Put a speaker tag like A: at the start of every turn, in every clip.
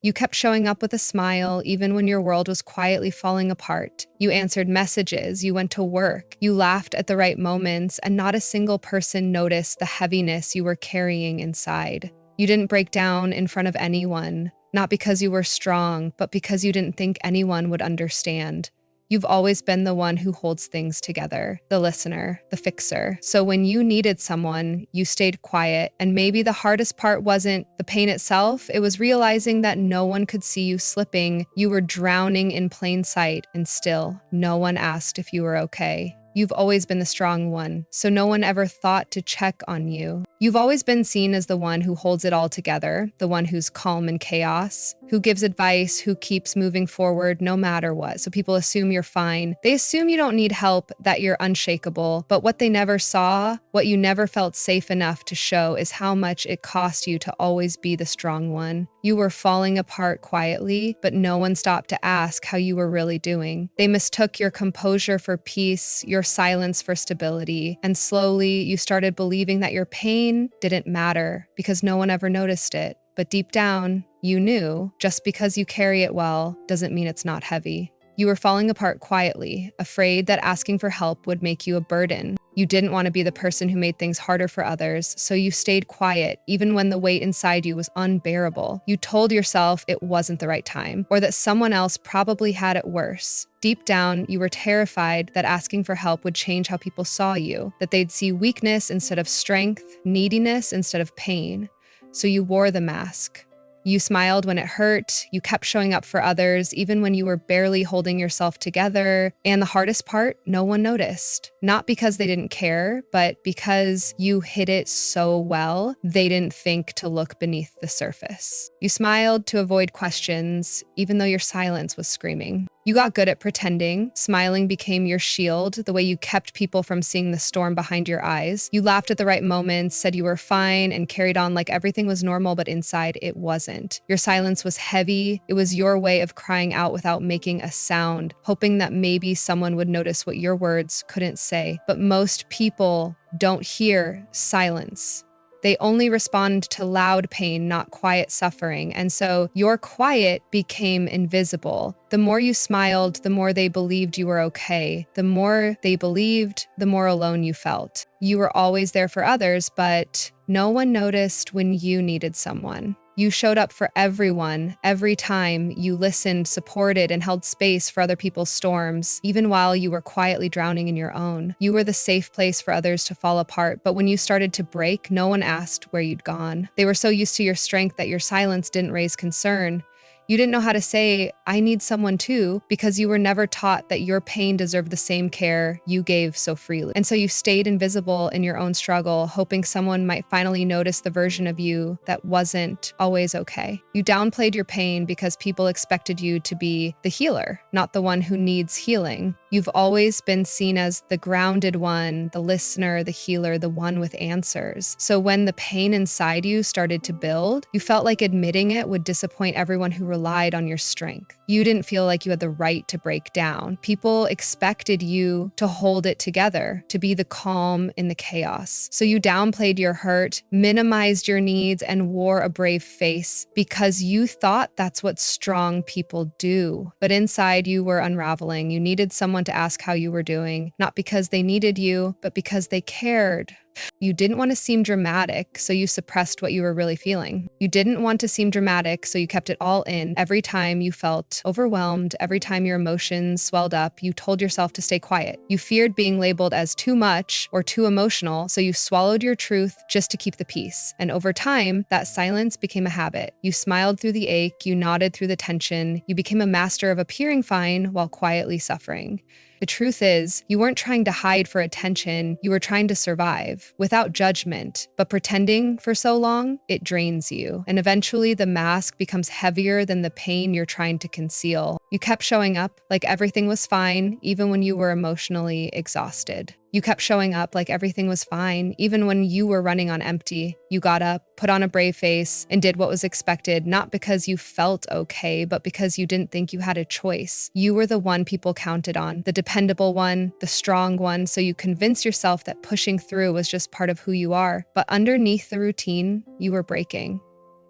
A: You kept showing up with a smile even when your world was quietly falling apart. You answered messages, you went to work, you laughed at the right moments, and not a single person noticed the heaviness you were carrying inside. You didn't break down in front of anyone, not because you were strong, but because you didn't think anyone would understand. You've always been the one who holds things together, the listener, the fixer. So when you needed someone, you stayed quiet, and maybe the hardest part wasn't the pain itself, it was realizing that no one could see you slipping. You were drowning in plain sight, and still, no one asked if you were okay. You've always been the strong one, so no one ever thought to check on you. You've always been seen as the one who holds it all together, the one who's calm in chaos, who gives advice, who keeps moving forward no matter what. So people assume you're fine. They assume you don't need help, that you're unshakable. But what they never saw, what you never felt safe enough to show, is how much it cost you to always be the strong one. You were falling apart quietly, but no one stopped to ask how you were really doing. They mistook your composure for peace, your silence for stability, and slowly you started believing that your pain didn't matter because no one ever noticed it. But deep down, you knew just because you carry it well doesn't mean it's not heavy. You were falling apart quietly, afraid that asking for help would make you a burden. You didn't want to be the person who made things harder for others, so you stayed quiet even when the weight inside you was unbearable. You told yourself it wasn't the right time, or that someone else probably had it worse. Deep down, you were terrified that asking for help would change how people saw you, that they'd see weakness instead of strength, neediness instead of pain. So you wore the mask. You smiled when it hurt, you kept showing up for others, even when you were barely holding yourself together. And the hardest part, no one noticed. Not because they didn't care, but because you hid it so well, they didn't think to look beneath the surface. You smiled to avoid questions, even though your silence was screaming. You got good at pretending. Smiling became your shield, the way you kept people from seeing the storm behind your eyes. You laughed at the right moments, said you were fine, and carried on like everything was normal, but inside it wasn't. Your silence was heavy. It was your way of crying out without making a sound, hoping that maybe someone would notice what your words couldn't say. But most people don't hear silence. They only respond to loud pain, not quiet suffering. And so your quiet became invisible. The more you smiled, the more they believed you were okay. The more they believed, the more alone you felt. You were always there for others, but no one noticed when you needed someone. You showed up for everyone, every time. You listened, supported, and held space for other people's storms, even while you were quietly drowning in your own. You were the safe place for others to fall apart, but when you started to break, no one asked where you'd gone. They were so used to your strength that your silence didn't raise concern. You didn't know how to say, I need someone too, because you were never taught that your pain deserved the same care you gave so freely. And so you stayed invisible in your own struggle, hoping someone might finally notice the version of you that wasn't always okay. You downplayed your pain because people expected you to be the healer, not the one who needs healing. You've always been seen as the grounded one, the listener, the healer, the one with answers. So when the pain inside you started to build, you felt like admitting it would disappoint everyone who relied on your strength. You didn't feel like you had the right to break down. People expected you to hold it together, to be the calm in the chaos. So you downplayed your hurt, minimized your needs, and wore a brave face because you thought that's what strong people do. But inside you were unraveling. You needed someone to ask how you were doing, not because they needed you, but because they cared. You didn't want to seem dramatic, so you suppressed what you were really feeling. You didn't want to seem dramatic, so you kept it all in. Every time you felt overwhelmed, every time your emotions swelled up, you told yourself to stay quiet. You feared being labeled as too much or too emotional, so you swallowed your truth just to keep the peace. And over time, that silence became a habit. You smiled through the ache, you nodded through the tension, you became a master of appearing fine while quietly suffering. The truth is, you weren't trying to hide for attention, you were trying to survive, without judgment. But pretending for so long, it drains you. And eventually the mask becomes heavier than the pain you're trying to conceal. You kept showing up like everything was fine, even when you were emotionally exhausted. You kept showing up like everything was fine, even when you were running on empty. You got up, put on a brave face, and did what was expected, not because you felt okay, but because you didn't think you had a choice. You were the one people counted on, the dependable one, the strong one, so you convinced yourself that pushing through was just part of who you are. But underneath the routine, you were breaking.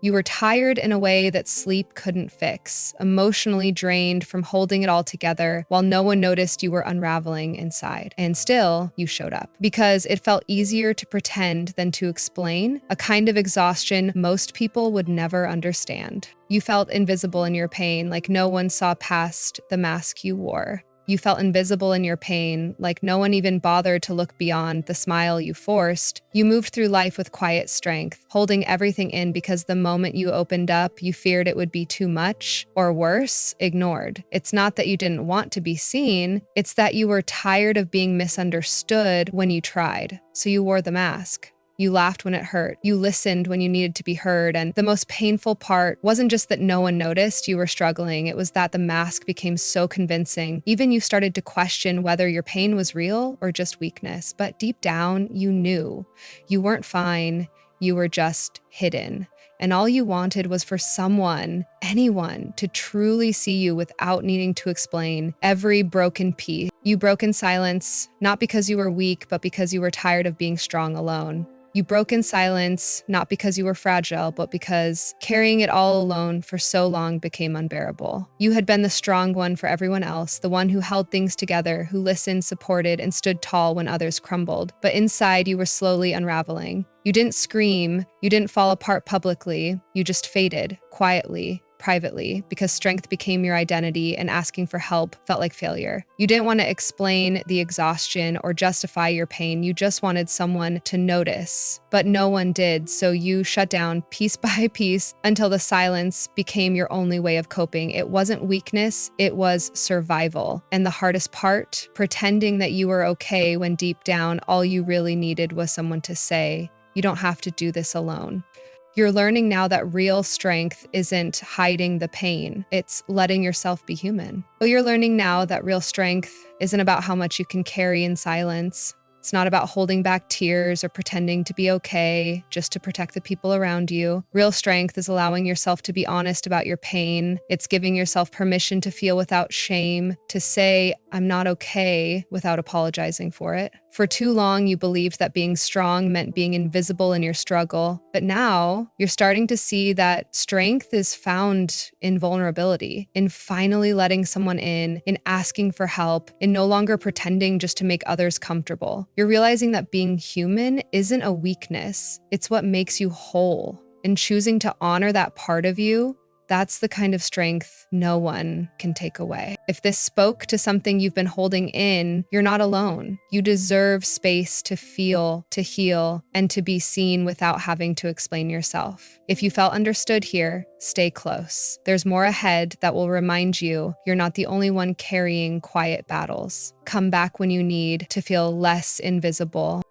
A: You were tired in a way that sleep couldn't fix, emotionally drained from holding it all together while no one noticed you were unraveling inside. And still, you showed up. Because it felt easier to pretend than to explain, a kind of exhaustion most people would never understand. You felt invisible in your pain, like no one saw past the mask you wore. You felt invisible in your pain, like no one even bothered to look beyond the smile you forced. You moved through life with quiet strength, holding everything in because the moment you opened up, you feared it would be too much, or worse, ignored. It's not that you didn't want to be seen, it's that you were tired of being misunderstood when you tried, so you wore the mask. You laughed when it hurt. You listened when you needed to be heard. And the most painful part wasn't just that no one noticed you were struggling. It was that the mask became so convincing. Even you started to question whether your pain was real or just weakness. But deep down, you knew. You weren't fine. You were just hidden. And all you wanted was for someone, anyone, to truly see you without needing to explain every broken piece. You broke in silence, not because you were weak, but because you were tired of being strong alone. You broke in silence, not because you were fragile, but because carrying it all alone for so long became unbearable. You had been the strong one for everyone else, the one who held things together, who listened, supported, and stood tall when others crumbled. But inside, you were slowly unraveling. You didn't scream, you didn't fall apart publicly, you just faded, quietly, privately, because strength became your identity and asking for help felt like failure. You didn't want to explain the exhaustion or justify your pain, you just wanted someone to notice. But no one did, so you shut down piece by piece until the silence became your only way of coping. It wasn't weakness, it was survival. And the hardest part, pretending that you were okay when deep down all you really needed was someone to say, "You don't have to do this alone." You're learning now that real strength isn't hiding the pain, it's letting yourself be human. But you're learning now that real strength isn't about how much you can carry in silence. It's not about holding back tears or pretending to be okay just to protect the people around you. Real strength is allowing yourself to be honest about your pain. It's giving yourself permission to feel without shame, to say, "I'm not okay," without apologizing for it. For too long, you believed that being strong meant being invisible in your struggle. But now, you're starting to see that strength is found in vulnerability, in finally letting someone in asking for help, in no longer pretending just to make others comfortable. You're realizing that being human isn't a weakness, it's what makes you whole. And choosing to honor that part of you, that's the kind of strength no one can take away. If this spoke to something you've been holding in, you're not alone. You deserve space to feel, to heal, and to be seen without having to explain yourself. If you felt understood here, stay close. There's more ahead that will remind you you're not the only one carrying quiet battles. Come back when you need to feel less invisible.